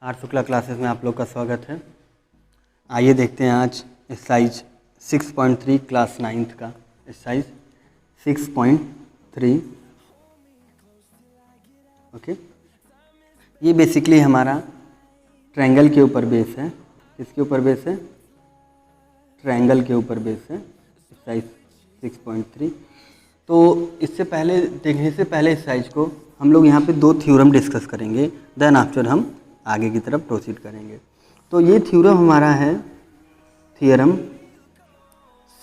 Art Shukla classes में आप लोग का स्वागत है। आइए देखते हैं आज एक्सरसाइज 6.3 क्लास 9th का एक्सरसाइज 6.3। ओके, ये बेसिकली हमारा ट्रायंगल के ऊपर बेस है। किसके ऊपर बेस है? ट्रायंगल के ऊपर बेस है एक्सरसाइज 6.3। तो इससे पहले देखने से पहले एक्सरसाइज को हम लोग यहाँ पे दो थ्योरम डिस्कस करेंगे, देन आफ्टर हम आगे की तरफ प्रोसीड करेंगे। तो ये थ्योरम हमारा है थ्योरम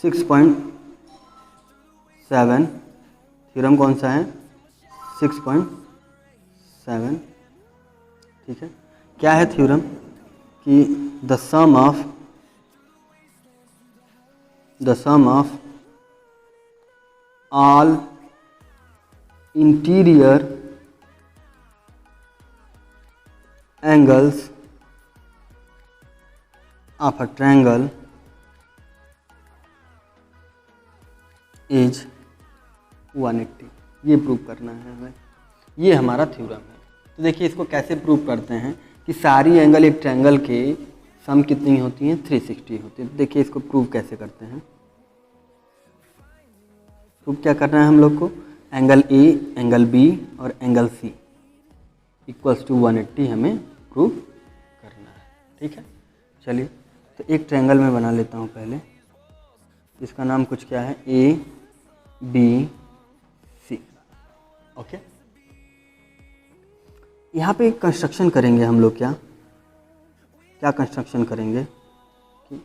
6.7। थ्योरम कौन सा है? 6.7। ठीक है, क्या है थ्योरम? कि the sum of all interior angles of a triangle is 180। ये प्रूव करना है हमें, ये हमारा थ्योरम है। तो देखिए इसको कैसे प्रूव करते हैं कि सारी एंगल एक ट्रायंगल के सम कितनी होती हैं? 360 होती है। देखिए इसको प्रूव कैसे करते हैं। प्रूव क्या करना है हम लोग को? एंगल ए, एंगल बी और एंगल सी इक्वल्स टू 180 हमें प्रूव करना है। ठीक है, चलिए तो एक ट्रायंगल में बना लेता हूँ पहले। इसका नाम कुछ क्या है? A B C. ओके, यहाँ पे कंस्ट्रक्शन करेंगे हम लोग। क्या कंस्ट्रक्शन करेंगे कि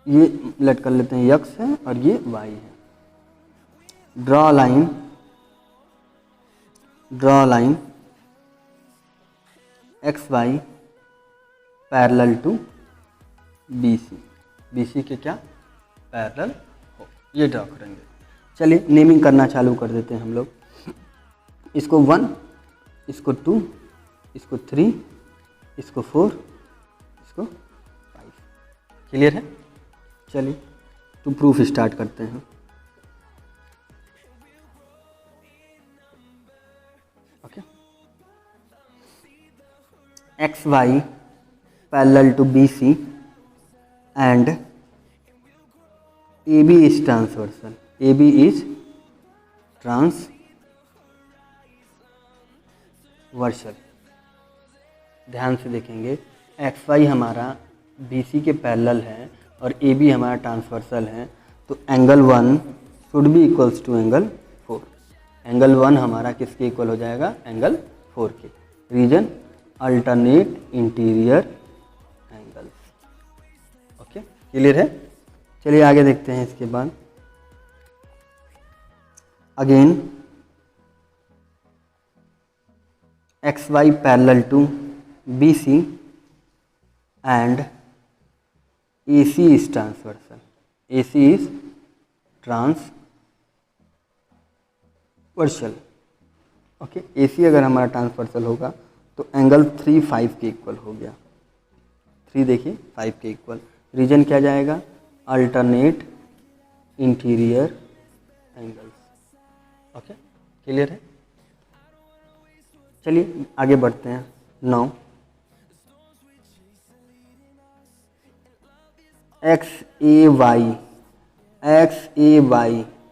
ये लेट कर लेते हैं x है और ये y है। Draw line XY parallel to BC के क्या? पैरेलल हो, ये ड्रॉ करेंगे। चलिए नेमिंग करना चालू कर देते हैं हम लोग। इसको 1, इसको 2, इसको 3, इसको 4, इसको 5। क्लियर है? चलिए तो प्रूफ स्टार्ट करते हैं। Okay, XY parallel to BC and AB is transversal। AB is transversal. ध्यान से देखेंगे, XY हमारा BC के पैरेलल है और AB हमारा ट्रांसवर्सल है, तो angle 1 should be equals to angle 4। Angle 1 हमारा किसके इक्वल हो जाएगा? एंगल 4 के। Reason alternate interior angles. Okay, clear है? चलिए आगे देखते हैं। इसके बाद again XY parallel to BC and AC is transversal। AC is transversal. Okay, AC अगर हमारा ट्रांसवर्सल होगा तो एंगल 3 5 के इक्वल हो गया। 3 देखिए 5 के इक्वल। रीजन क्या जाएगा? Alternate interior angles. Okay, clear है? चलिए आगे बढ़ते हैं। Now XAY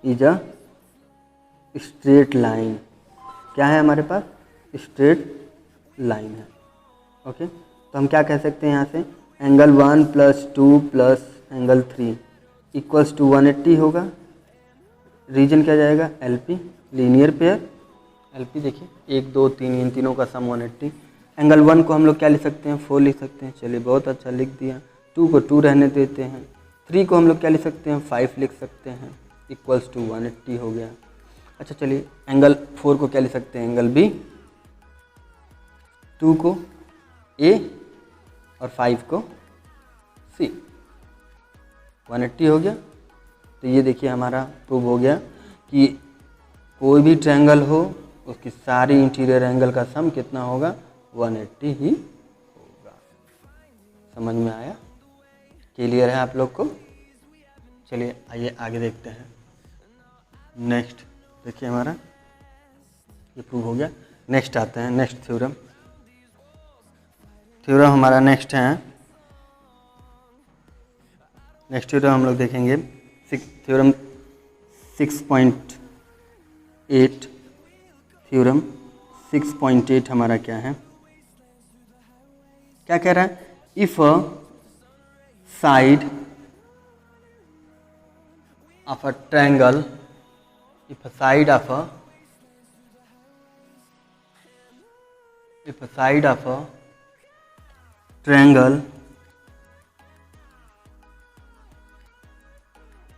is a straight line. क्या है हमारे पास? स्ट्रेट लाइन है। ओके, तो हम क्या कह सकते हैं यहाँ से? एंगल 1 + 2 + एंगल 3 इक्वल्स टू 180 होगा। रीजन क्या जाएगा? LP, linear pair. LP देखिए 1 2 3, इन तीनों का सम 180। एंगल 1 को हम लोग क्या लिख सकते हैं? 4 लिख सकते हैं। चलिए बहुत अच्छा लिख दिया। 2 को 2 रहने देते हैं। 3 को हम लोग क्या लिख सकते हैं? 5 लिख सकते हैं। इक्वल्स टू 180 हो गया। अच्छा चलिए एंगल 4 को क्या लिख सकते हैं? Angle B। 2 को A और 5 को C। 180 हो गया। तो ये देखिए हमारा प्रूव हो गया कि कोई भी ट्रायंगल हो उसकी सारी इंटीरियर एंगल का सम कितना होगा? 180 ही होगा। समझ में आया? क्लियर है आप लोग को? चलिए आइए आगे देखते हैं। नेक्स्ट देखिए हमारा ये प्रूव हो गया। नेक्स्ट आते हैं, नेक्स्ट थ्योरम। थ्योरम हमारा नेक्स्ट है, नेक्स्ट थ्योरम हम लोग देखेंगे थ्योरम 6.8। थ्योरम 6.8 हमारा क्या है, क्या कह रहा है, if a side of a triangle, if a side of a triangle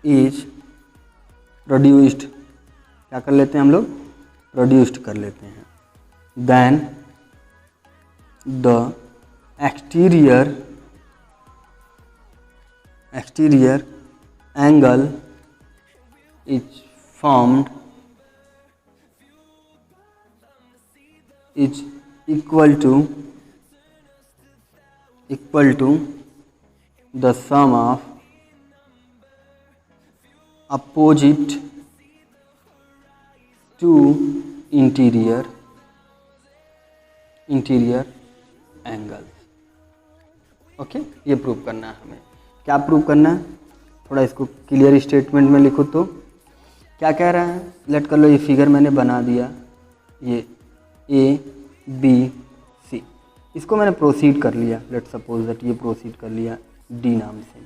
is produced, क्या कर लेते हैं हम लोग, प्रोड्यूस्ड कर लेते हैं, then the exterior angle is formed is equal to the sum of opposite two interior angles। Okay, ये प्रूव करना है हमें। क्या प्रूव करना है, थोड़ा इसको क्लियर स्टेटमेंट में लिखो तो क्या कह रहा है। लेट कर लो, ये फिगर मैंने बना दिया, ये ए बी सी, इसको मैंने प्रोसीड कर लिया, लेट सपोज दैट ये प्रोसीड कर लिया डी नाम से,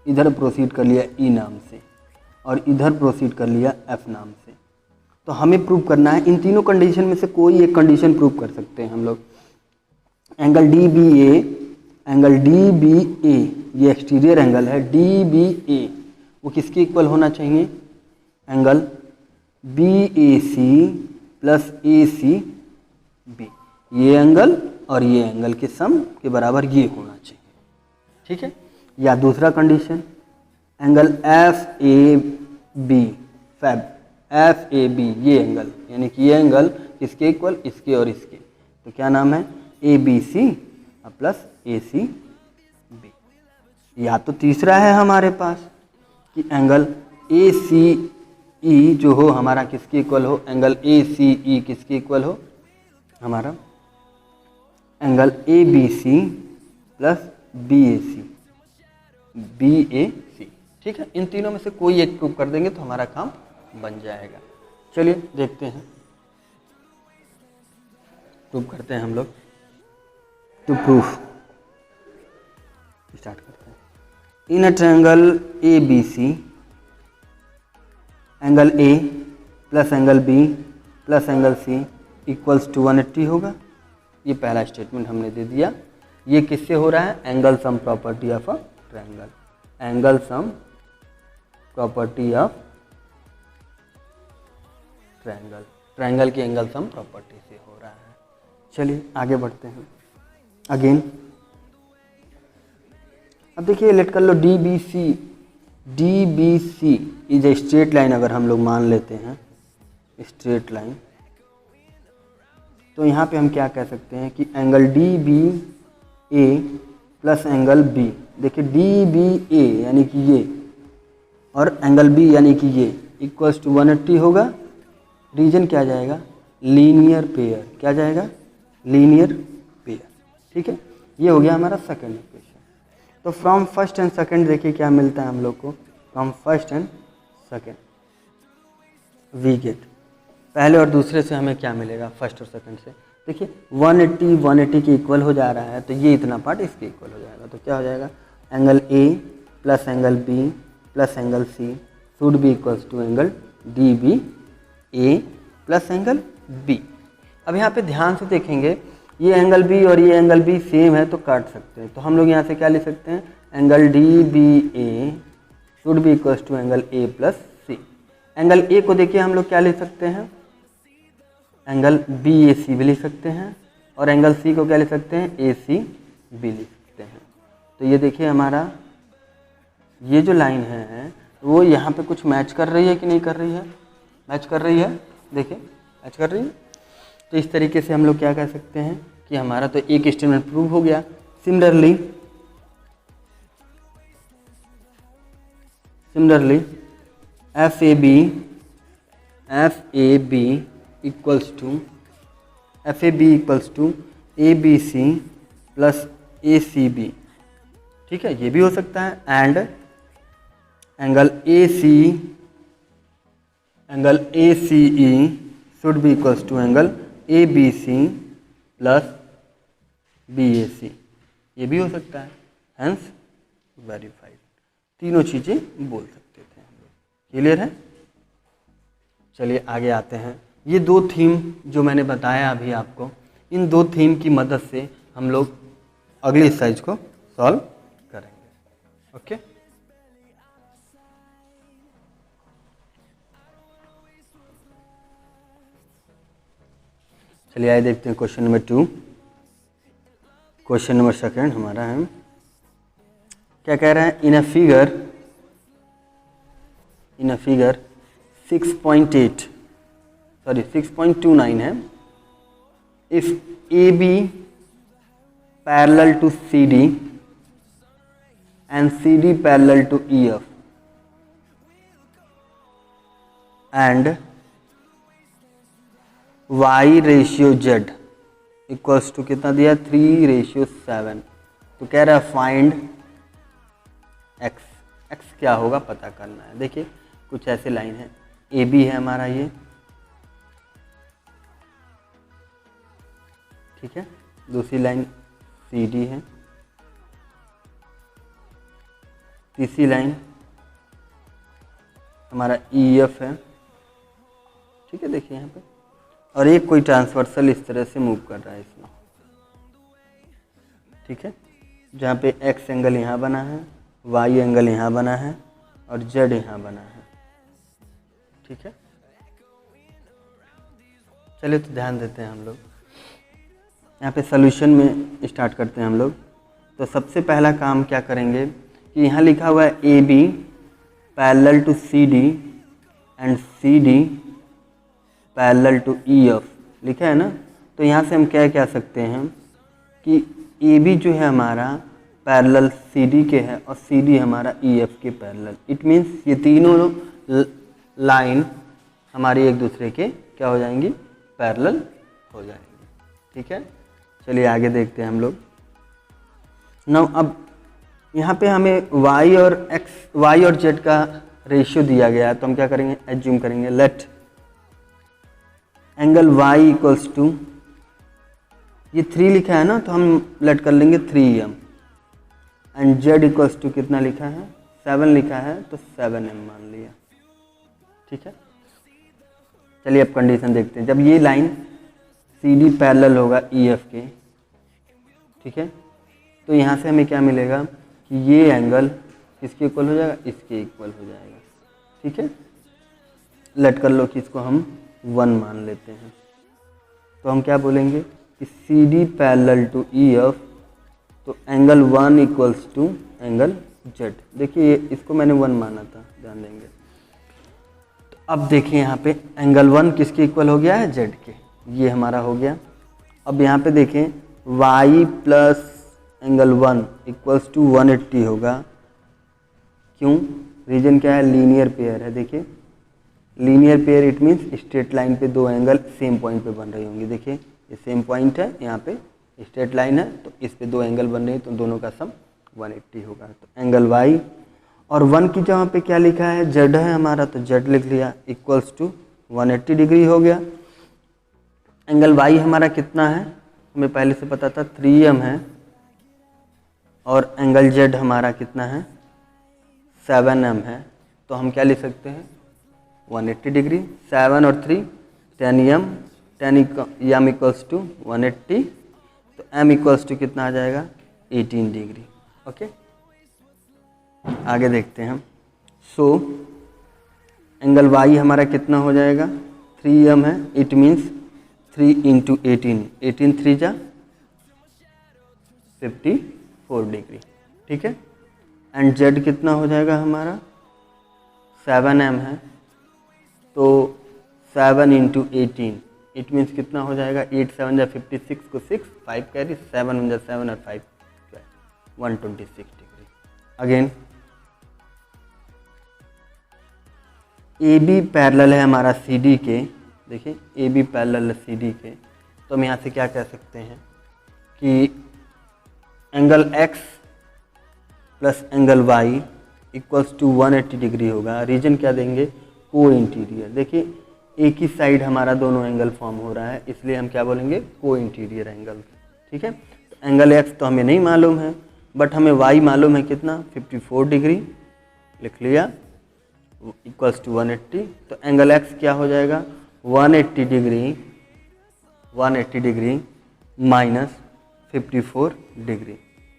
इधर प्रोसीड कर लिया ई नाम से, और इधर प्रोसीड कर लिया एफ नाम से। तो हमें प्रूव करना है इन तीनों कंडीशन में से कोई एक कंडीशन प्रूव कर सकते हैं हम लोग। एंगल डी बी ए, ये एक्सटीरियर एंगल है डी बी ए, वो किसके इक्वल होना चाहिए, angle B A C plus A C B, ये एंगल और ये एंगल के सम के बराबर ये होना चाहिए, ठीक है। या दूसरा condition, angle F A B, F A B, ये एंगल यानी कि ये एंगल किसके इक्वल, इसके और इसके, तो क्या नाम है, A B C plus A C B. या तो तीसरा है हमारे पास कि एंगल ए सी ई जो हो हमारा किसके इक्वल हो, एंगल ए सी ई किसके इक्वल हो, हमारा angle A B C plus B A C, ठीक है। इन तीनों में से कोई एक प्रूव कर देंगे तो हमारा काम बन जाएगा। चलिए देखते हैं, प्रूव करते हैं हम लोग। टू प्रूफ स्टार्ट करते हैं। In a triangle A B C, angle A plus angle B plus angle C equals to 180 होगा। ये पहला स्टेटमेंट हमने दे दिया। ये किससे हो रहा है, angle sum property of a triangle, angle sum property of triangle, triangle की एंगल सम प्रॉपर्टी से हो रहा है। चलिए आगे बढ़ते हैं। अगेन अब देखिए, लेट कर लो D B C is a straight line, अगर हम लोग मान लेते हैं स्ट्रेट लाइन, तो यहाँ पे हम क्या कह सकते हैं कि angle D B A plus angle B, देखिए डी बी ए यानी कि ये और एंगल बी यानी कि ये इक्वल्स टू 180 होगा। रीजन क्या जाएगा, लीनियर पेयर, क्या जाएगा, लीनियर पेयर, ठीक है। ये हो गया हमारा सेकंड इक्वेशन। तो फ्रॉम फर्स्ट एंड सेकंड देखिए क्या मिलता है हम लोग को, from first and second we get, पहले और दूसरे से हमें क्या मिलेगा, फर्स्ट और सेकंड से, देखिए 180 के इक्वल हो जा रहा है, तो ये इतना पार्ट इसके इक्वल हो जाएगा। तो क्या हो जाएगा, angle A plus angle B plus angle C should be equals to angle D B A plus angle B. अब यहाँ पे ध्यान से देखेंगे, ये एंगल बी और ये एंगल बी सेम है तो काट सकते हैं। तो हम लोग यहाँ से क्या लिख सकते हैं, angle D B A should be equals to angle A plus C. Angle A को देखिए हम लोग क्या लिख सकते हैं, एंगल बी ए सी भी लिख सकते हैं, और एंगल सी को क्या लिख सकते हैं, ए सी बी लिख सकते हैं। तो ये देखिए हमारा ये जो लाइन है वो यहाँ पे कुछ मैच कर रही है कि नहीं कर रही है, मैच कर रही है, देखिए मैच कर रही है। तो इस तरीके से हम लोग क्या कह सकते हैं कि हमारा तो एक स्टेटमेंट प्रूव हो गया। Similarly F A B equals to F A B equals to A B C plus A C B, ठीक है, ये भी हो सकता है। And angle A C E should be equals to angle A B C plus B A C, ये भी हो सकता है, हेंस वेरीफाइड। तीनों चीज़ें बोल सकते थे हम लोग। क्लियर है? चलिए आगे आते हैं। ये दो थीम जो मैंने बताया अभी आपको, इन दो थीम की मदद से हम लोग अगले एक्सरसाइज को सॉल्व करेंगे। ओके, चलिए आइए देखते हैं क्वेश्चन नंबर 2। क्वेश्चन नंबर 2 हमारा है, क्या कह रहा है, इन अ फिगर 6.29 है, if A B parallel to C D and C D parallel to E F and y ratio z equals to कितना दिया, 3:7। तो कह रहा है फाइंड x क्या होगा पता करना है। देखिए कुछ ऐसे लाइन है, ए बी है हमारा ये, ठीक है, दूसरी लाइन सी डी है, तीसरी लाइन हमारा ई एफ है, ठीक है, देखिए यहाँ पे, और एक कोई ट्रांसवर्सल इस तरह से मूव कर रहा है इसमें, ठीक है, जहाँ पे एक्स एंगल यहाँ बना है, वाई एंगल यहाँ बना है और जेड यहाँ बना है, ठीक है। चलिए तो ध्यान देते हैं हम लोग, यहाँ पे सॉल्यूशन में स्टार्ट करते हैं हम लोग। तो सबसे पहला काम क्या करेंगे कि यहाँ लिखा हुआ है A B parallel to C D and C D parallel to E F लिखा है ना। तो यहाँ से हम क्या कह सकते हैं कि ए बी जो है हमारा पैरेलल सी डी के है और सी डी हमारा ई एफ के पैरेलल। इट मीन्स ये तीनों लाइन हमारी एक दूसरे के क्या हो जाएंगी, पैरेलल हो जाएंगी, ठीक है। चलिए आगे देखते हैं हम लोग। नाउ अब यहाँ पे हमें y और z का रेशियो दिया गया है, तो हम क्या करेंगे, एज्यूम करेंगे, let angle y equals to, ये 3 लिखा है ना, तो हम लेट कर लेंगे 3m and z equals to कितना लिखा है, 7 लिखा है, तो 7m मान लिया, ठीक है। चलिए अब कंडीशन देखते हैं। जब ये लाइन सी डी पैरेलल होगा ई एफ के, ठीक है, तो यहाँ से हमें क्या मिलेगा कि ये एंगल किसके इक्वल हो जाएगा, इसके इक्वल हो जाएगा, ठीक है। लेट कर लो कि इसको हम 1 मान लेते हैं, तो हम क्या बोलेंगे कि C D parallel to E F, तो angle 1 equals to angle Z. देखिए इसको मैंने 1 माना था, ध्यान देंगे। तो अब देखिए यहाँ पे एंगल 1 किसके इक्वल हो गया है, जेड के, ये हमारा हो गया। अब यहाँ पे देखें y plus angle 1 equals to 180 होगा, क्यों, रीजन क्या है, लीनियर पेयर है। देखिए linear pair it means straight line पे दो एंगल सेम पॉइंट पे बन रही होंगी। देखिए ये सेम पॉइंट है, यहाँ पे स्ट्रेट लाइन है, तो इस पे दो एंगल बन रही है, तो दोनों का सम 180 होगा। तो एंगल y और 1 की जगह पे क्या लिखा है, z है हमारा, तो z लिख लिया, इक्वल्स टू 180 डिग्री हो गया। एंगल y हमारा कितना है, हमें पहले से पता था 3m है, और एंगल z हमारा कितना है, 7m है, तो हम क्या लिख सकते हैं, 180 डिग्री, 7 और 3 10m, 10m इक्वल्स टू 180, तो m इक्वल्स टू कितना आ जाएगा, 18 डिग्री। ओके, आगे देखते हैं हम। सो एंगल y हमारा कितना हो जाएगा, 3m है, इट मीन्स 3 इंटू 18, 18 3 जा 54 डिग्री, ठीक है। एंड z कितना हो जाएगा हमारा, 7m है, तो 7 इंटू 18, इट मीन्स कितना हो जाएगा, 8 7 जा 56 को 6, 5 कैरी, 7 जा 7 और 5 126 degree. Again A B parallel है हमारा सी डी के, देखिए ए बी पैरेलल है सी डी के, तो हम यहाँ से क्या कह सकते हैं कि angle x plus angle y equals to 180 degree होगा। रीजन क्या देंगे, को इंटीरियर। देखिए एक ही साइड हमारा दोनों एंगल फॉर्म हो रहा है, इसलिए हम क्या बोलेंगे, को इंटीरियर एंगल। ठीक है, तो एंगल x तो हमें नहीं मालूम है, बट हमें y मालूम है कितना, 54 डिग्री, लिख लिया, इक्वल्स टू 180। तो एंगल x क्या हो जाएगा, 180 डिग्री माइनस 54 डिग्री।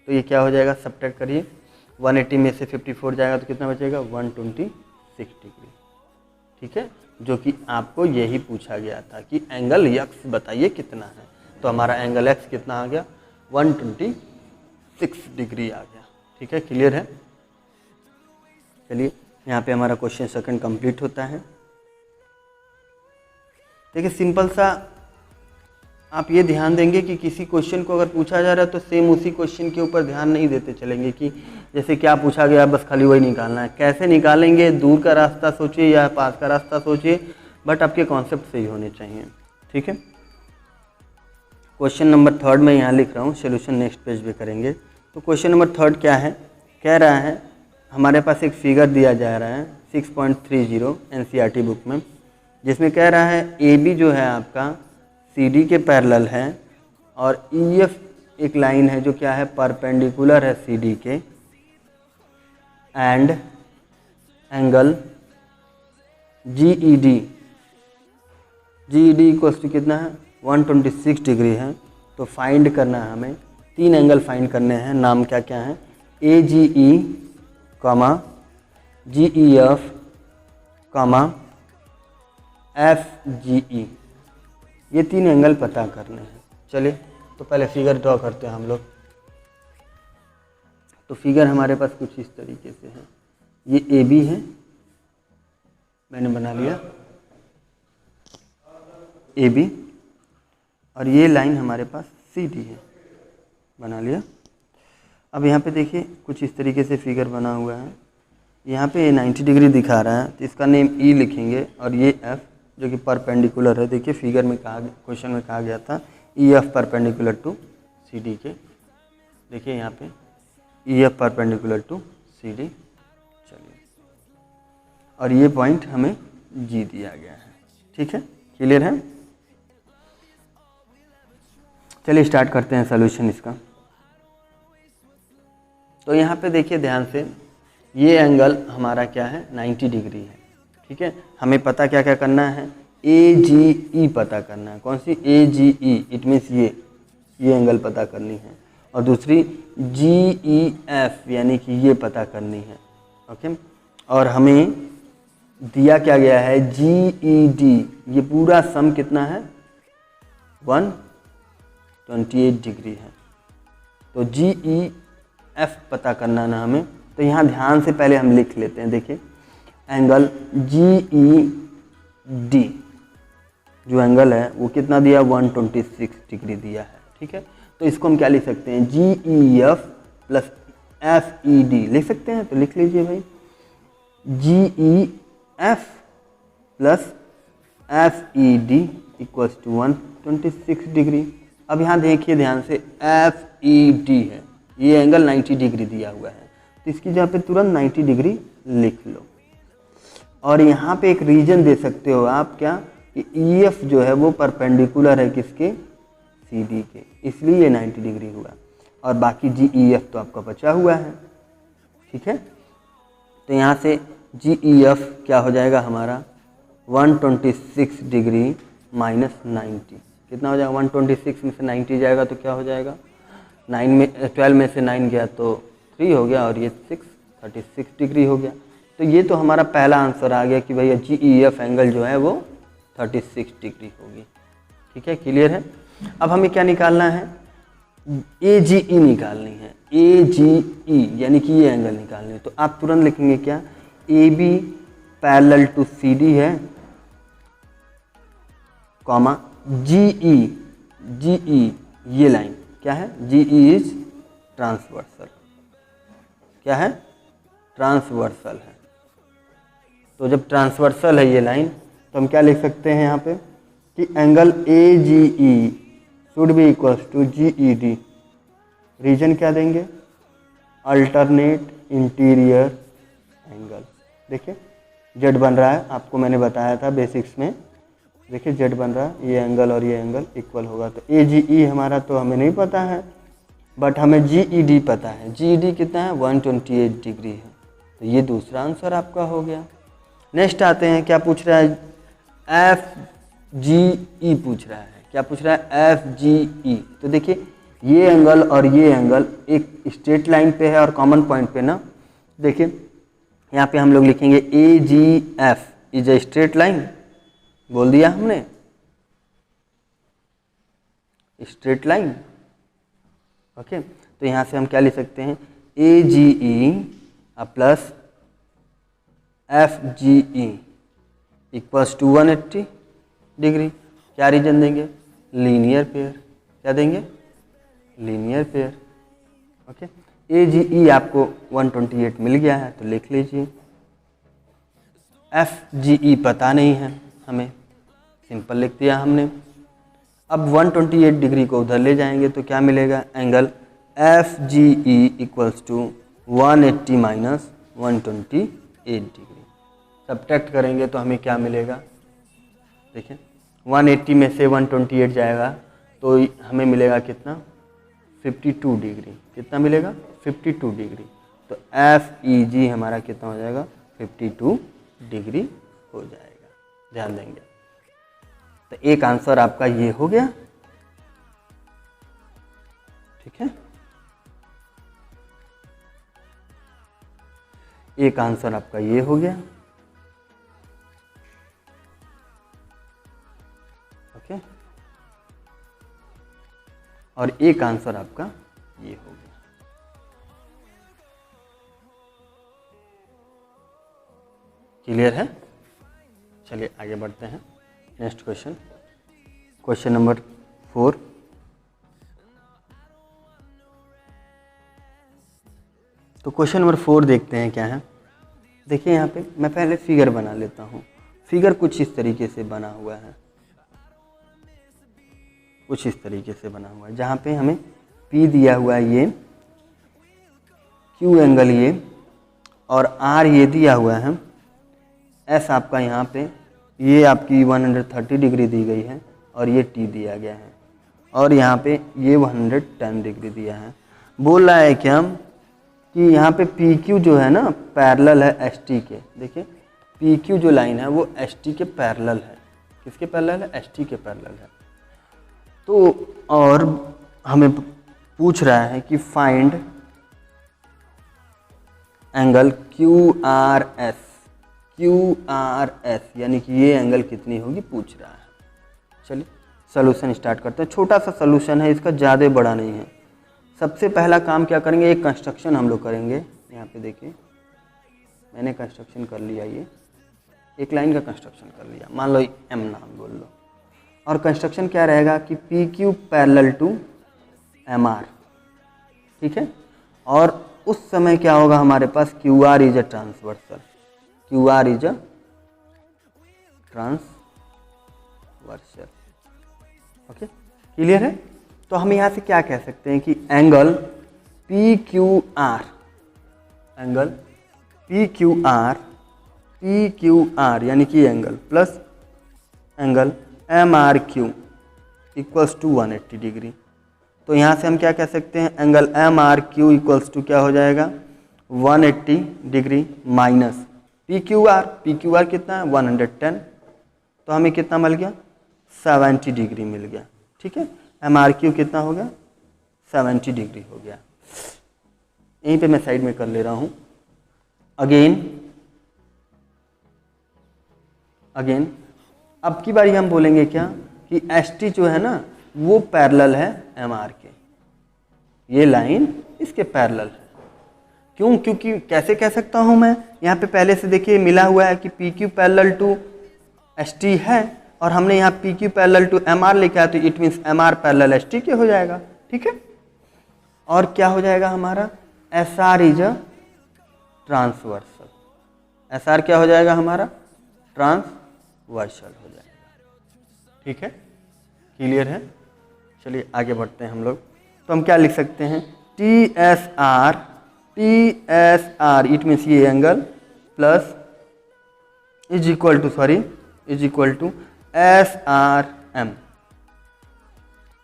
तो ये क्या हो जाएगा, सब्ट्रैक्ट करिए, 180 में से 54 जाएगा तो कितना बचेगा, 126 डिग्री। ठीक है, जो कि आपको यही पूछा गया था कि एंगल x बताइए कितना है। तो हमारा एंगल x कितना आ गया, 126 डिग्री आ गया। ठीक है, क्लियर है। चलिए यहाँ पे हमारा क्वेश्चन सेकंड कंप्लीट होता है। देखिए सिंपल सा आप ये ध्यान देंगे कि किसी क्वेश्चन को अगर पूछा जा रहा है तो सेम उसी क्वेश्चन के ऊपर ध्यान नहीं देते चलेंगे कि जैसे क्या पूछा गया बस खाली वही निकालना है। कैसे निकालेंगे, दूर का रास्ता सोचिए या पास का रास्ता सोचिए, बट आपके कॉन्सेप्ट सही होने चाहिए। ठीक है, क्वेश्चन नंबर थर्ड में यहाँ लिख रहा हूँ, सोल्यूशन नेक्स्ट पेज पे करेंगे। तो क्वेश्चन नंबर थर्ड क्या है, कह रहा है हमारे पास एक फिगर दिया जा रहा है 6.30 NCERT बुक में, जिसमें कह रहा है AB जो है आपका CD के पैरेलल है और EF एक लाइन है जो क्या है, परपेंडिकुलर है CD के, and angle GED equals to कितना है, 126 डिग्री है। तो फाइंड करना है हमें, 3 एंगल फाइंड करने हैं। नाम क्या क्या है, AGE, GEF, FGE, ये 3 एंगल पता करने हैं। चलिए तो पहले फिगर ड्रॉ करते हैं हम लोग। तो फिगर हमारे पास कुछ इस तरीके से है, ये AB है, मैंने बना लिया AB, और ये लाइन हमारे पास CD है, बना लिया। अब यहाँ पे देखिए कुछ इस तरीके से फिगर बना हुआ है। यहाँ पे 90 डिग्री दिखा रहा है तो इसका नेम E लिखेंगे, और ये F जो कि परपेंडिकुलर है। देखिए फिगर में कहा, क्वेश्चन में कहा गया था EF परपेंडिकुलर टू CD के, देखिए यहाँ पे EF परपेंडिकुलर टू CD। चलिए, और ये पॉइंट हमें G दिया गया है। ठीक है, क्लियर है। चलिए स्टार्ट करते हैं सॉल्यूशन इसका। तो यहाँ पे देखिए ध्यान से, ये एंगल हमारा क्या है, 90 डिग्री है। ठीक है, हमें पता क्या क्या करना है, AGE पता करना है। कौन सी, AGE, इट मीन्स ये एंगल पता करनी है, और दूसरी GEF यानी कि ये पता करनी है। ओके, और हमें दिया क्या गया है, GED, ये पूरा सम कितना है, 128 डिग्री है। तो GEF पता करना ना हमें, तो यहाँ ध्यान से पहले हम लिख लेते हैं। देखिए एंगल GED जो एंगल है वो कितना दिया, 126 डिग्री दिया है। ठीक है, तो इसको हम क्या लिख सकते हैं, GEF प्लस FED लिख सकते हैं। तो लिख लीजिए भाई, GEF plus FED equals to 126 degree. अब यहाँ देखिए ध्यान से, FED है, ये एंगल 90 डिग्री दिया हुआ है, तो इसकी जगह पे तुरंत 90 डिग्री लिख लो। और यहाँ पे एक रीजन दे सकते हो आप क्या, कि EF जो है वो परपेंडिकुलर है किसके, CD के, इसलिए ये 90 डिग्री हुआ, और बाकी GEF तो आपका बचा हुआ है। ठीक है, तो यहाँ से GEF क्या हो जाएगा हमारा, 126 डिग्री माइनस 90, कितना हो जाएगा, 126 में से 90 जाएगा तो क्या हो जाएगा, 12 में से 9 गया तो 3 हो गया, और ये 36 डिग्री हो गया। तो ये तो हमारा पहला आंसर आ गया कि भैया GEF एंगल जो है वो 36 डिग्री होगी। ठीक है, क्लियर है। अब हमें क्या निकालना है, AGE निकालनी है, AGE यानी कि ये एंगल निकालनी है। तो आप तुरंत लिखेंगे क्या, AB पैरेलल टू CD है, कॉमा GE ये लाइन क्या है, GE इज ट्रांसवर्सल, क्या है, ट्रांसवर्सल है। तो जब ट्रांसवर्सल है ये लाइन, तो हम क्या लिख सकते हैं यहाँ पे कि angle AGE should be equals to GED। Reason क्या देंगे? Alternate interior angle. देखिए जेड बन रहा है, आपको मैंने बताया था बेसिक्स में। देखिए जेड बन रहा है, ये एंगल और ये एंगल इक्वल होगा। तो AGE हमारा तो हमें नहीं पता है, बट हमें GED पता है। GED कितना है? 128 डिग्री है। तो ये दूसरा आंसर आपका हो गया। नेक्स्ट आते हैं, क्या पूछ रहा है? FGE पूछ रहा है। क्या पूछ रहा है? FGE। तो देखिए ये एंगल और ये एंगल एक स्ट्रेट लाइन पे है और कॉमन पॉइंट पे ना। देखिए यहाँ पे हम लोग लिखेंगे AGF is a straight line. बोल दिया हमने, स्ट्रेट लाइन। ओके, तो यहाँ से हम क्या लिख सकते हैं? AGE plus FGE equals to 180 degree. क्या रीजन देंगे? Linear pair. क्या देंगे? Linear pair. ओके, AGE आपको 128 मिल गया है तो लिख लीजिए। FGE पता नहीं है हमें, सिंपल लिख दिया हमने। अब 128 डिग्री को उधर ले जाएंगे तो क्या मिलेगा? Angle FGE equals to 180 minus 128 degree. Subtract करेंगे तो हमें क्या मिलेगा? देखिए 180 में से 128 जाएगा तो हमें मिलेगा कितना? 52 डिग्री। कितना मिलेगा? 52 डिग्री। तो FEG हमारा कितना हो जाएगा? 52 डिग्री हो जाएगा। ध्यान देंगे। तो एक आंसर आपका ये हो गया। ठीक है, एक आंसर आपका ये हो गया। ओके, और एक आंसर आपका ये हो गया। क्लियर है? चलिए आगे बढ़ते हैं। Next question, question number 4। तो क्वेश्चन नंबर 4 देखते हैं क्या है। देखिए यहाँ पे मैं पहले फिगर बना लेता हूँ। फिगर कुछ इस तरीके से बना हुआ है, कुछ इस तरीके से बना हुआ है, जहाँ पे हमें P दिया हुआ है ये, Q एंगल ये, और R ये दिया हुआ है, S आपका यहाँ पे ये आपकी 130 डिग्री दी गई है और ये T दिया गया है, और यहाँ पे ये 110 डिग्री दिया है। बोल रहा है क्या कि यहाँ पे PQ जो है ना पैरेलल है ST के। देखिए PQ जो लाइन है वो ST के पैरेलल है। किसके पैरेलल है? ST के पैरेलल है। तो और हमें पूछ रहा है कि फाइंड एंगल QRS। QRS यानी कि ये एंगल कितनी होगी पूछ रहा है। चलिए सॉल्यूशन स्टार्ट करते हैं। छोटा सा सॉल्यूशन है, इसका ज़्यादा बड़ा नहीं है। सबसे पहला काम क्या करेंगे? एक कंस्ट्रक्शन हम लोग करेंगे। यहाँ पे देखिए मैंने कंस्ट्रक्शन कर लिया, ये एक लाइन का कंस्ट्रक्शन कर लिया, मान लो M नाम बोल लो। और कंस्ट्रक्शन क्या रहेगा कि PQ पैरेलल टू MR। ठीक है, और उस समय क्या होगा हमारे पास? QR is a transversal. QR is a transversal. Okay, clear है? तो हम यहाँ से क्या कह सकते हैं कि एंगल PQR, एंगल PQR यानी कि angle plus angle MRQ equals to 180 degree. तो यहाँ से हम क्या कह सकते हैं? एंगल MRQ इक्वल्स टू क्या हो जाएगा? 180 डिग्री माइनस PQR कितना है? 110। तो हमें कितना मिल गया? 70 डिग्री मिल गया। ठीक है, MRQ कितना हो गया? 70 डिग्री हो गया। यहीं पे मैं साइड में कर ले रहा हूँ। अगेन अब की बारी हम बोलेंगे क्या कि ST जो है ना वो पैरेलल है MR के। ये लाइन इसके पैरेलल है। क्यों? क्योंकि कैसे कह सकता हूँ मैं? यहाँ पे पहले से देखिए मिला हुआ है कि PQ पैरेलल टू ST है, और हमने यहाँ PQ पैरेलल टू MR लिखा है, तो it means MR parallel ST के हो जाएगा। ठीक है, और क्या हो जाएगा हमारा? SR is a transversal. SR क्या हो जाएगा हमारा? ट्रांसवर्सल हो जाएगा। ठीक है, क्लियर है? चलिए आगे बढ़ते हैं हम लोग। तो हम क्या लिख सकते हैं, TSR इट मीन्स ये angle plus is equal to SRM,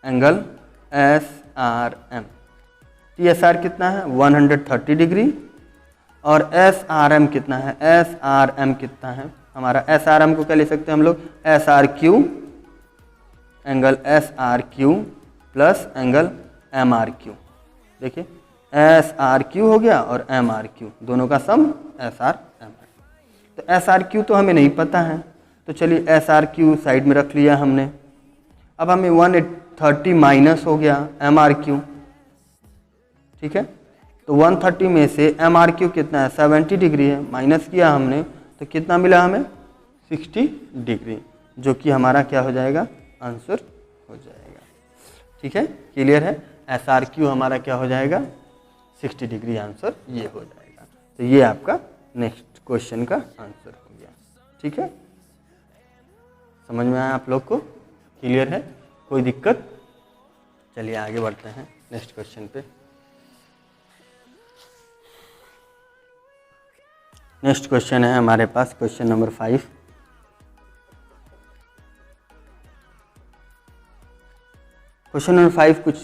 angle SRM। TSR कितना है 130 डिग्री और SRM कितना है, SRM कितना है हमारा, SRM को क्या ले सकते हैं हम लोग, SRQ, angle SRQ plus angle MRQ। देखिए SRQ हो गया और MRQ दोनों का सम SRM है। तो SRQ तो हमें नहीं पता है, तो चलिए SRQ साइड में रख लिया हमने। अब हमें 130 माइनस हो गया MRQ, ठीक है। तो 130 में से MRQ कितना है 70 डिग्री है, माइनस किया हमने तो कितना मिला हमें 60 डिग्री, जो कि हमारा क्या हो जाएगा, आंसर हो जाएगा। ठीक है, क्लियर है। SRQ हमारा क्या हो जाएगा 60 डिग्री, आंसर ये हो जाएगा। तो ये आपका नेक्स्ट क्वेश्चन का आंसर हो गया। ठीक है, समझ में आया आप लोग को, क्लियर है, कोई दिक्कत। चलिए आगे बढ़ते हैं नेक्स्ट क्वेश्चन पे। नेक्स्ट क्वेश्चन है हमारे पास क्वेश्चन नंबर 5। क्वेश्चन नंबर 5 कुछ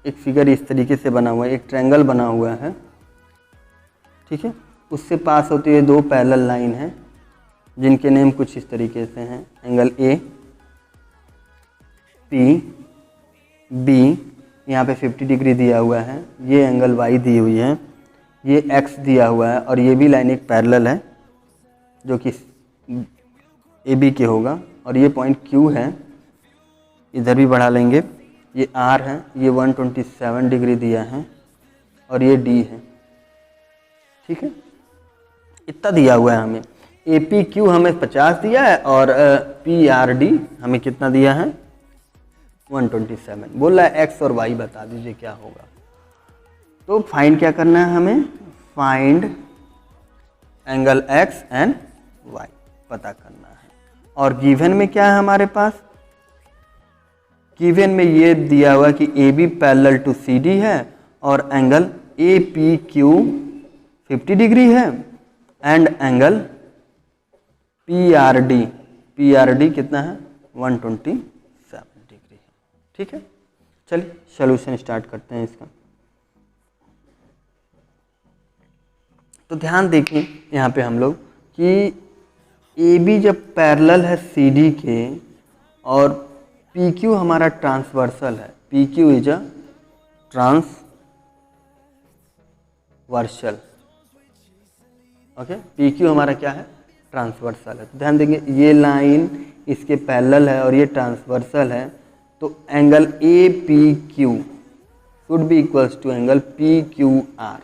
एक फिगर इस तरीके से बना हुआ है, एक ट्रायंगल बना हुआ है, ठीक है। उससे पास होती है दो पैरेलल लाइन हैं जिनके नेम कुछ इस तरीके से हैं, एंगल ए पी बी, यहाँ पे 50 डिग्री दिया हुआ है, ये एंगल वाई दी हुई है, ये एक्स दिया हुआ है और ये भी लाइन एक पैरेलल है जो कि ए बी के होगा, और ये पॉइंट क्यू है, इधर भी बढ़ा लेंगे, ये आर है, ये 127 डिग्री दिया है और ये डी है। ठीक है, इतना दिया हुआ है हमें। ए पी क्यू हमें 50 दिया है और पी आर डी हमें कितना दिया है 127। बोल रहा है एक्स और वाई बता दीजिए क्या होगा। तो फाइंड क्या करना है हमें, find angle X and Y पता करना है। और गिवन में क्या है हमारे पास, गिवन में ये दिया हुआ कि A B parallel to C D है और angle A P Q 50 degree है and angle P R D कितना है 127 डिग्री है। ठीक है, चलिए सॉल्यूशन स्टार्ट करते हैं इसका। तो ध्यान देखिए यहाँ पे हम लोग कि ए बी जब पैरेलल है सी डी के और पी क्यू हमारा ट्रांसवर्सल है, P Q is a transversal, okay, P Q हमारा क्या है ट्रांसवर्सल है। तो ध्यान देंगे ये लाइन इसके पैरेलल है और ये ट्रांसवर्सल है, तो angle A P Q should be equals to angle P Q R.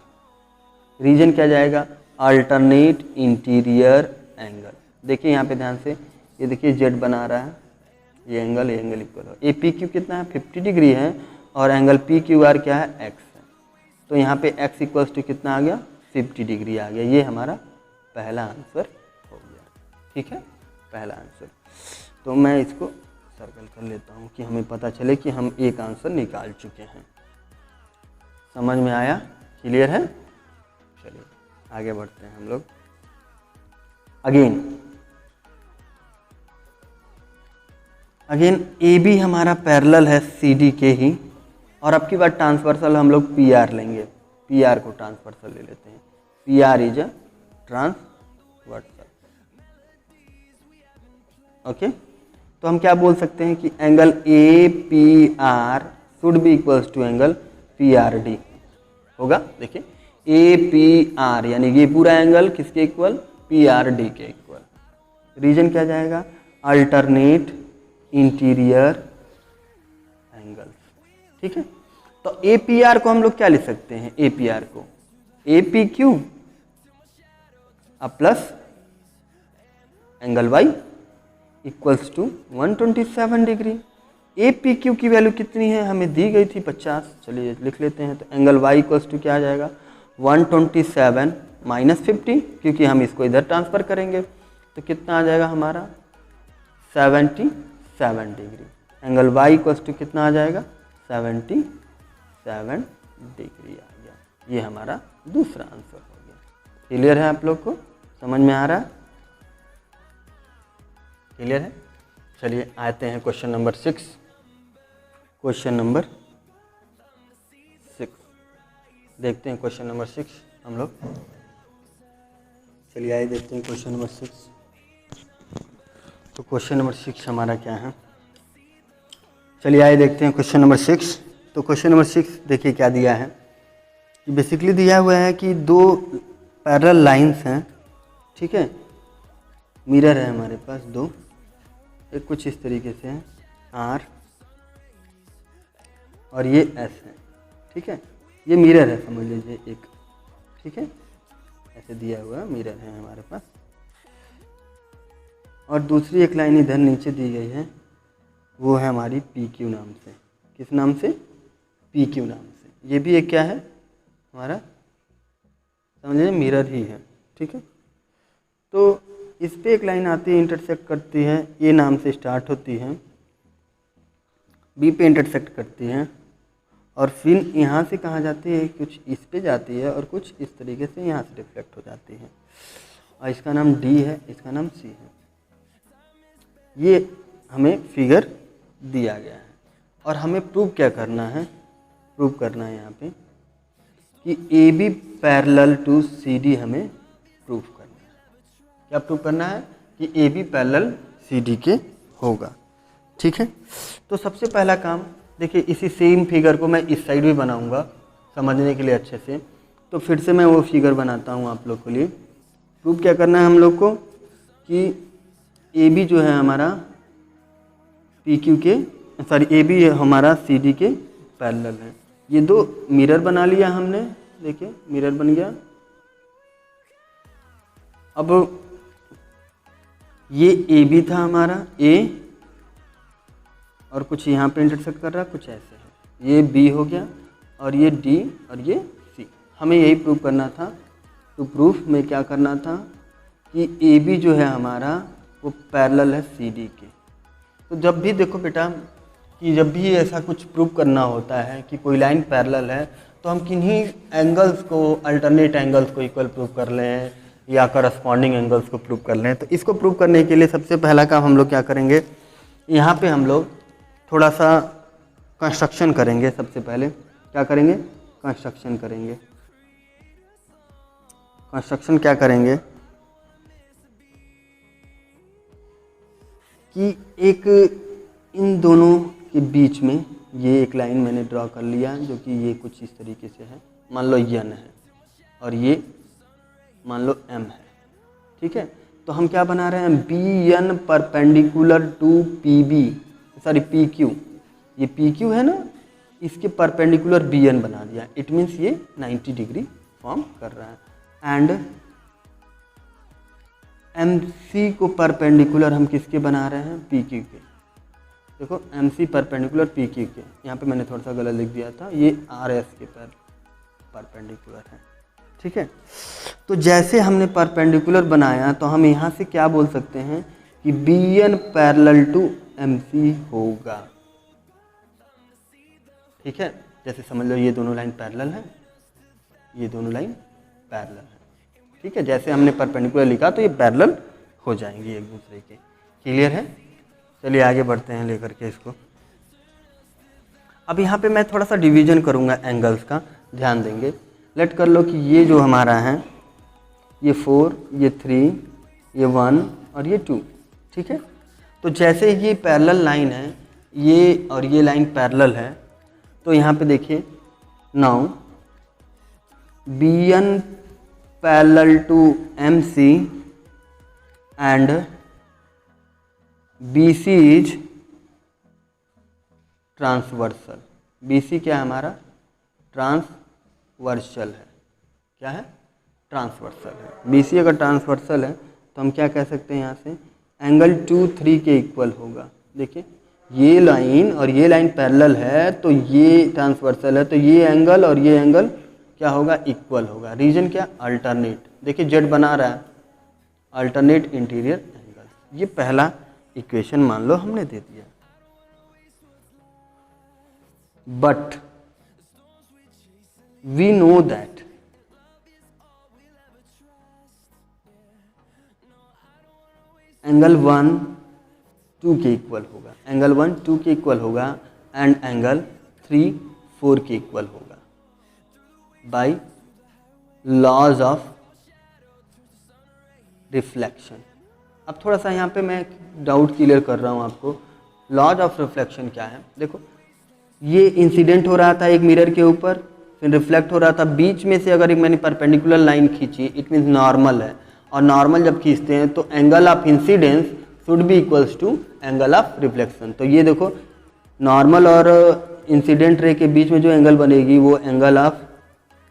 Reason क्या जाएगा, अल्टरनेट इंटीरियर एंगल। देखिए यहाँ पे ध्यान से, ये देखिए जेड बना रहा है, ये एंगल इक्वल है, ए पी क्यू कितना है 50 डिग्री है और एंगल पी क्यू आर क्या है एक्स है। तो यहाँ पे एक्स इक्वल्स टू कितना आ गया 50 डिग्री आ गया। ये हमारा पहला आंसर हो गया। ठीक है, पहला आंसर। तो मैं इसको सर्कल कर लेता हूँ कि हमें पता चले कि हम एक आंसर निकाल चुके हैं। समझ में आया, क्लियर है। चलिए आगे बढ़ते हैं हम लोग। अगेन ए बी हमारा पैरेलल है सी डी के ही, और अब की बार ट्रांसवर्सल हम लोग पी आर लेंगे, पी आर को ट्रांसवर्सल ले लेते हैं, P R is a transversal. Okay, तो हम क्या बोल सकते हैं कि angle A P R should be equals to angle P R D होगा। देखिए ए पी आर यानी ये पूरा एंगल किसके इक्वल, पी आर डी के इक्वल। रीजन क्या जाएगा, अल्टरनेट इंटीरियर एंगल्स। ठीक है, तो ए पी आर को हम लोग क्या लिख सकते हैं, ए पी आर को A P Q plus angle Y equals to 127 degree. A P Q की वैल्यू कितनी है, हमें दी गई थी 50। चलिए लिख लेते हैं। तो एंगल वाई इक्वल्स टू क्या आ जाएगा 127 माइनस 50, क्योंकि हम इसको इधर ट्रांसफर करेंगे तो कितना आ जाएगा हमारा 77 degree. Angle Y equals to कितना आ जाएगा 77 डिग्री आ गया। ये हमारा दूसरा आंसर हो गया। क्लियर है आप लोग को? समझ में आ रहा है? क्लियर है? चलिए आते हैं क्वेश्चन नंबर 6। क्वेश्चन नंबर 6 देखते हैं। क्वेश्चन नंबर 6 हम लोग, चलिए आइए देखते हैं क्वेश्चन नंबर 6। तो क्वेश्चन नंबर 6 हमारा क्या है, चलिए आइए देखते हैं क्वेश्चन नंबर 6। तो क्वेश्चन नंबर 6 देखिए क्या दिया है। बेसिकली दिया हुआ है कि दो पैरेलल लाइंस हैं, ठीक है, मिरर है हमारे पास दो, एक कुछ इस तरीके से है R और ये S है, ठीक है। ये मिरर है समझ लीजिए एक, ठीक है, ऐसे दिया हुआ मिरर है हमारे पास। और दूसरी एक लाइन इधर नीचे दी गई है, वो है हमारी PQ नाम से। किस नाम से? PQ नाम से। ये भी एक क्या है हमारा, समझ लीजिए मिरर ही है, ठीक है। तो इस पे एक लाइन आती है, इंटरसेक्ट करती है, A नाम से स्टार्ट होती है, B पे इंटरसेक्ट करती है और फिर यहाँ से कहाँ जाती है, कुछ इस पे जाती है और कुछ इस तरीके से यहाँ से रिफ्लेक्ट हो जाती है। और इसका नाम D है, इसका नाम C है। ये हमें फिगर दिया गया है और हमें प्रूव क्या करना है, प्रूव करना है यहाँ पे कि AB पैरेलल टू CD हमें प्रूव करना है। क्या प्रूव करना है? कि AB पैरेलल CD के होगा, ठीक है। तो सबसे पहला काम देखिए, इसी सेम फिगर को मैं इस साइड भी बनाऊंगा समझने के लिए अच्छे से। तो फिर से मैं वो फिगर बनाता हूँ आप लोग के लिए। प्रूव क्या करना है हम लोग को कि AB जो है हमारा PQ के, सॉरी AB हमारा CD के पैरेलल है। ये दो मिरर बना लिया हमने, देखिए मिरर बन गया। अब ये AB था हमारा A और कुछ यहाँ पे इंटरसेक्ट कर रहा है, कुछ ऐसे है। ये B हो गया और ये D और ये C। हमें यही प्रूव करना था। तो प्रूफ में क्या करना था कि AB जो है हमारा वो पैरेलल है CD के। तो जब भी देखो बेटा कि जब भी ऐसा कुछ प्रूव करना होता है कि कोई लाइन पैरेलल है, तो हम किन्हीं एंगल्स को, अल्टरनेट एंगल्स को इक्वल प्रूव कर लें या करस्पॉन्डिंग एंगल्स को प्रूव कर लें। तो इसको प्रूव करने के लिए सबसे पहला काम हम लोग क्या करेंगे, यहाँ पे हम लोग थोड़ा सा कंस्ट्रक्शन करेंगे। सबसे पहले क्या करेंगे? कंस्ट्रक्शन करेंगे। कंस्ट्रक्शन क्या करेंगे कि एक इन दोनों के बीच में ये एक लाइन मैंने ड्रॉ कर लिया, जो कि ये कुछ इस तरीके से है। मान लो N है और ये मान लो M है, ठीक है। तो हम क्या बना रहे हैं, BN perpendicular to PB, sorry PQ। ये PQ है ना, इसके परपेंडिकुलर BN बना दिया। इट मीन्स ये 90 डिग्री फॉर्म कर रहा है। एंड MC को परपेंडिकुलर हम किसके बना रहे हैं? PQ के। देखो MC परपेंडिकुलर PQ के, यहाँ पे मैंने थोड़ा सा गलत लिख दिया था, ये RS के परपेंडिकुलर है, ठीक है। तो जैसे हमने परपेंडिकुलर बनाया तो हम यहाँ से क्या बोल सकते हैं कि BN पैरेलल टू MC होगा, ठीक है। जैसे समझ लो ये दोनों लाइन पैरेलल है, ये दोनों लाइन पैरेलल है, ठीक है। जैसे हमने परपेंडिकुलर लिखा तो ये पैरेलल हो जाएंगे एक दूसरे के। क्लियर है? चलिए आगे बढ़ते हैं लेकर के इसको। अब यहाँ पे मैं थोड़ा सा डिवीजन करूँगा एंगल्स का, ध्यान देंगे। लेट कर लो कि ये जो हमारा है ये 4, ये 3, ये 1 और ये 2, ठीक है। तो जैसे ये पैरेलल लाइन है, ये और ये लाइन पैरेलल है, तो यहाँ पे देखिए now BN parallel to MC and BC is transversal. BC क्या है हमारा? ट्रांसवर्सल है। क्या है? ट्रांसवर्सल है। BC अगर ट्रांसवर्सल है तो हम क्या कह सकते हैं यहाँ से, एंगल 2, 3 के इक्वल होगा। देखिए ये लाइन और ये लाइन पैरेलल है, तो ये ट्रांसवर्सल है, तो ये एंगल और ये एंगल क्या होगा? इक्वल होगा। रीजन क्या? अल्टरनेट। देखिए जेड बना रहा है, अल्टरनेट इंटीरियर एंगल। ये पहला इक्वेशन मान लो हमने दे दिया। but we know that angle 1 2 के इक्वल होगा, एंगल 1 2 के इक्वल होगा एंड एंगल 3 4 के इक्वल होगा बाय लॉज ऑफ रिफ्लेक्शन। अब थोड़ा सा यहाँ पे मैं डाउट क्लियर कर रहा हूँ आपको। लॉज ऑफ रिफ्लेक्शन क्या है? देखो, ये इंसिडेंट हो रहा था एक मिरर के ऊपर, फिर रिफ्लेक्ट हो रहा था, बीच में से अगर एक मैंने परपेंडिकुलर लाइन खींची, इट मीन्स नॉर्मल है, और नॉर्मल जब खींचते हैं तो angle of incidence should be equals to angle of reflection. तो ये देखो, नॉर्मल और इंसिडेंट रे के बीच में जो एंगल बनेगी वो एंगल ऑफ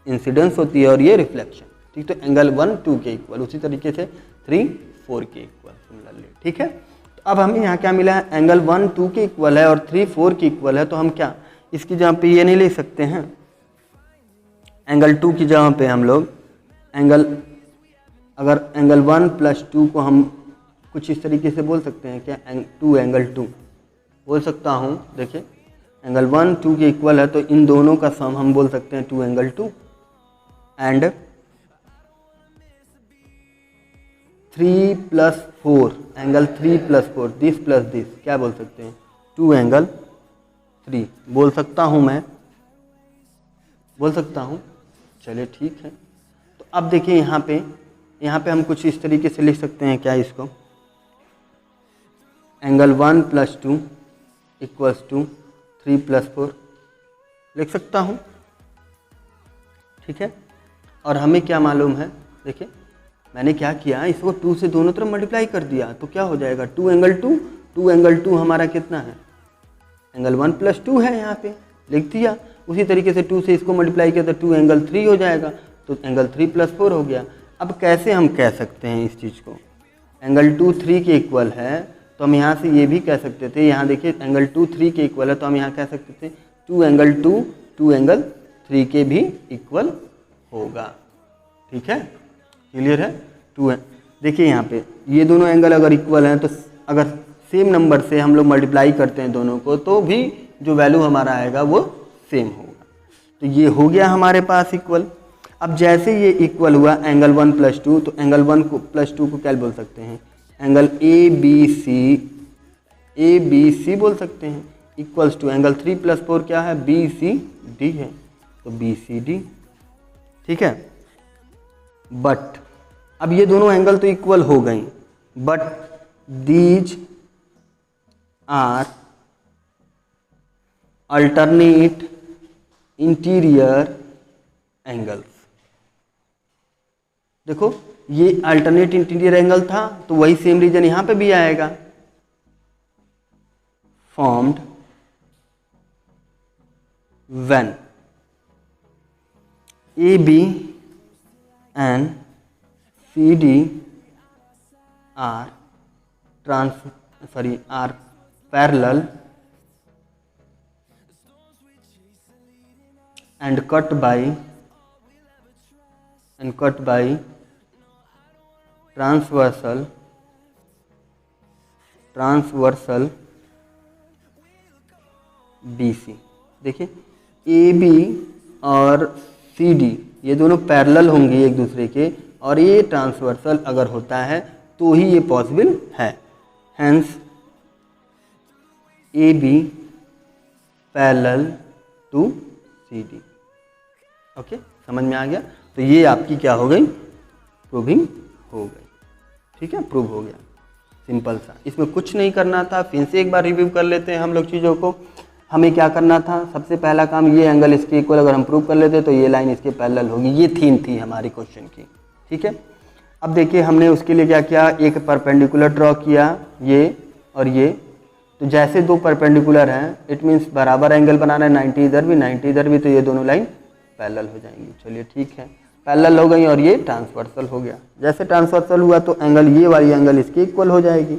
इंसिडेंस होती है, और ये रिफ्लेक्शन, ठीक। तो एंगल 1 2 के इक्वल, उसी तरीके से 3 4 के इक्वल सिमिलरली, ठीक है। तो अब हमें यहाँ क्या मिला है? एंगल 1 2 के इक्वल है और 3 4 के इक्वल है, तो हम क्या इसकी जगह पे ये नहीं ले सकते हैं? एंगल 2 की जगह पे हम लोग एंगल, अगर एंगल 1 + 2 को हम कुछ इस तरीके से बोल सकते हैं क्या? 2 एंगल 2 बोल सकता हूँ। देखिए, एंगल 1 2 के इक्वल है, तो इन दोनों का सम हम बोल सकते हैं 2 angle 2, and 3 + 4 angle 3 + 4 this plus this क्या बोल सकते हैं? 2 एंगल 3 बोल सकता हूँ, मैं बोल सकता हूँ। चलिए ठीक है। तो अब देखिए यहाँ पे हम कुछ इस तरीके से लिख सकते हैं क्या इसको? एंगल 1 + 2 = 3 + 4 लिख सकता हूँ, ठीक है। और हमें क्या मालूम है? देखिए, मैंने क्या किया, इसको 2 से दोनों तरफ मल्टीप्लाई कर दिया, तो क्या हो जाएगा? 2 एंगल 2, 2 एंगल 2 हमारा कितना है? एंगल 1 + 2 है, यहाँ पे लिख दिया। उसी तरीके से 2 से इसको मल्टीप्लाई किया तो 2 एंगल 3 हो जाएगा, तो एंगल 3 + 4 हो गया। अब कैसे हम कह सकते हैं इस चीज़ को? एंगल 2 3 के इक्वल है, तो हम यहाँ से ये भी कह सकते थे, यहाँ देखिए एंगल 2 3 के इक्वल है, तो हम यहाँ कह सकते थे 2 एंगल 2 2 एंगल 3 के भी इक्वल होगा, ठीक है। क्लियर है? 2 है। देखिए यहाँ पे ये दोनों एंगल अगर इक्वल हैं, तो अगर सेम नंबर से हम लोग मल्टीप्लाई करते हैं दोनों को, तो भी जो वैल्यू हमारा आएगा वो सेम होगा। तो ये हो गया हमारे पास इक्वल। अब जैसे ये इक्वल हुआ एंगल 1 + 2, तो एंगल 1 को + 2 को क्या बोल सकते हैं? एंगल ए बी सी बोल सकते हैं, इक्वल्स टू एंगल 3 + 4 क्या है? BCD है, तो BCD, ठीक है। बट अब ये दोनों एंगल तो इक्वल हो गई, but these are alternate interior angles. देखो, ये अल्टरनेट इंटीरियर एंगल था, तो वही सेम रीजन यहां पे भी आएगा। Formed when AB and CD are parallel and cut by transversal BC। देखिए, AB और CD ये दोनों पैरेलल होंगे एक दूसरे के, और ये ट्रांसवर्सल अगर होता है तो ही ये पॉसिबल है। Hence AB parallel to CD। Okay, समझ में आ गया? तो ये आपकी क्या हो गई? प्रूविंग हो गई, ठीक है, प्रूव हो गया, सिंपल सा। इसमें कुछ नहीं करना था। फिर से एक बार रिव्यू कर लेते हैं हम लोग चीज़ों को। हमें क्या करना था? सबसे पहला काम, ये एंगल इसके इक्वल अगर हम प्रूव कर लेते तो ये लाइन इसके पैरेलल होगी। ये थीम थी हमारी क्वेश्चन की, ठीक है। अब देखिए, हमने उसके लिए क्या किया? एक परपेंडिकुलर ड्रॉ किया, ये और ये। तो जैसे दो परपेंडिकुलर हैं, इट मीन्स बराबर एंगल बनाना है, 90 इधर भी 90 इधर भी, तो ये दोनों लाइन पैरेलल हो जाएंगी। चलिए ठीक है, पैरेलल हो गई और ये ट्रांसवर्सल हो गया। जैसे ट्रांसवर्सल हुआ तो एंगल, ये वाली एंगल इसके इक्वल हो जाएगी।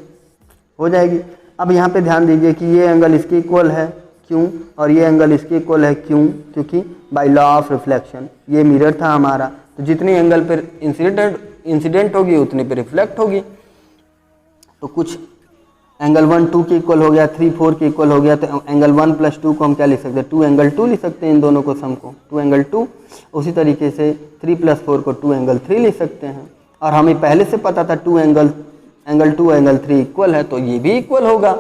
अब यहाँ पे ध्यान दीजिए कि ये एंगल इसके इक्वल है, क्यों? और ये एंगल इसके इक्वल है, क्यों? क्योंकि बाय लॉ ऑफ रिफ्लेक्शन ये मिरर था हमारा, तो जितनी एंगल पर इंसिडेंट होगी उतने पे रिफ्लेक्ट होगी। तो कुछ एंगल 1 2 के इक्वल हो गया, 3 4 के इक्वल हो गया, तो एंगल 1 + 2 को हम क्या लिख सकते हैं, 2 एंगल 2 लिख सकते हैं इन दोनों को सम को, 2 एंगल 2। उसी तरीके से 3 + 4 को 2 एंगल 3 लिख सकते हैं। और हमें पहले से पता था 2 एंगल 2 एंगल 3 इक्वल है, तो ये भी इक्वल होगा।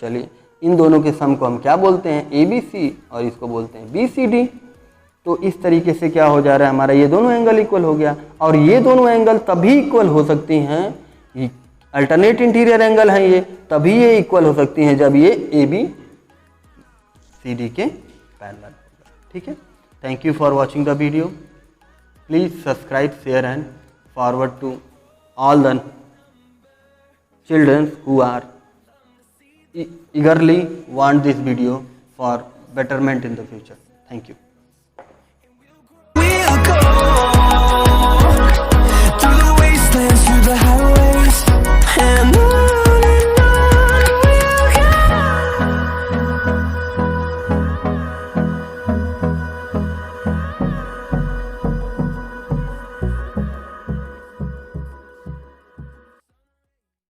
चलिए इन दोनों के सम को हम क्या बोलते हैं, ABC, और इसको बोलते हैं BCD। तो इस तरीके से क्या हो जा रहा है हमारा, ये दोनों एंगल इक्वल हो गया। और ये दोनों एंगल तभी इक्वल हो सकती हैं, अल्टरनेट इंटीरियर एंगल हैं ये, तभी ये इक्वल हो सकती हैं जब ये ABCD के पैरेलल होगा। ठीक है, thank you for watching the video. Please subscribe, share and forward to all the children who are eagerly want this video for betterment in the future. Thank you.